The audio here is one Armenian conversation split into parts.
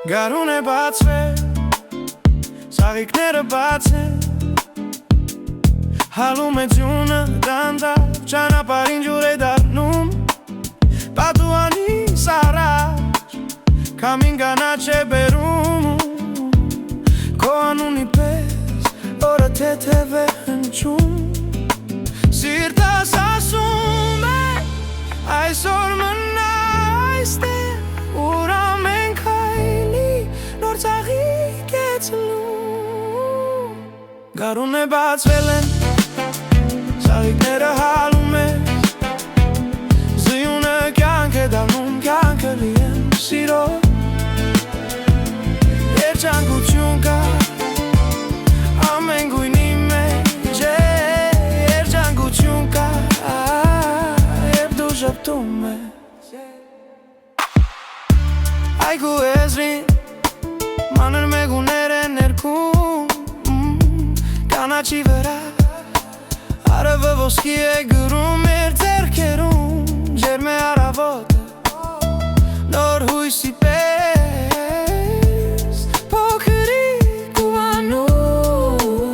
Գարուն է բացվել, սաղիկները բաց են, հալում է ձյունը դանդաղ, ճանապարհին ջուր է դառնում, պատուհանիս առաջ, քամին կանաչ է բերում, քո անունի պես օրը թեթև է հնչում, սիրտս ասում է այսօր մնա այստեղ, ուր ամենք հայլի նոր ծաղիկ է ցլում, գարուն է բացվել են, ծաղիկները հալում է, զյունը կյանք է դառնում, կյանքը լի են սիրով, երջանկություն կա ամեն գույնի մեջ է, երջանկություն կա, երբ դու շփթում ես այգու եզրին մանր մեղուներ են ներքում, կանաչի վրա արևը ոսկի է գրում իր ձեռքերում, ջերմ է առավոտը նոր հույսի պես, փոքրիկ ու անուս,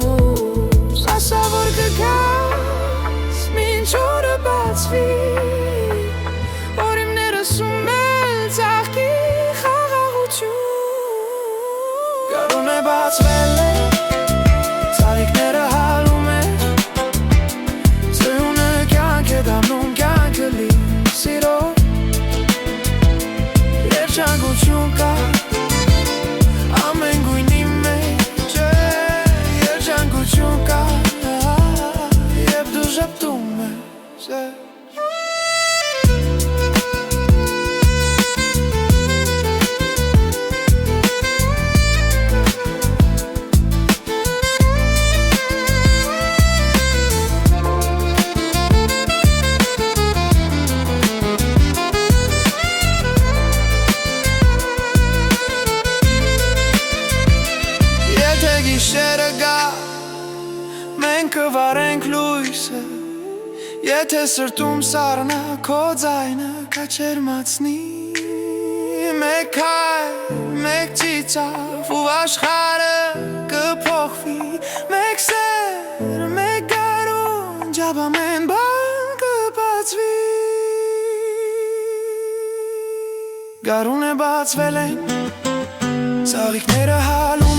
ասա որ կգաս մինչ օրը բացվի, որ իմ ներսում է ծաղկի խաղաղություն, գարուն է բացվել է, ծաղիկները հալում է, զյունը կյանք է դառնում, կյանքը լի սիրով, երջանկություն կա ամեն գույնի մեջ է, երջանկություն կա, երբ դու շփթում ես Գիշերը գա, մենք կվարենք լույսը, եթե սրտում սառնա քո ձայնը կաչերմացնի, մեկ հայ, մեկ ծիծաղ ու աշխարհը կփոխվի, մեկ սեր, մեկ գարուն, ջաբ ամեն բան կբացվի, գարուն է բացվել են, ծաղիկները հալում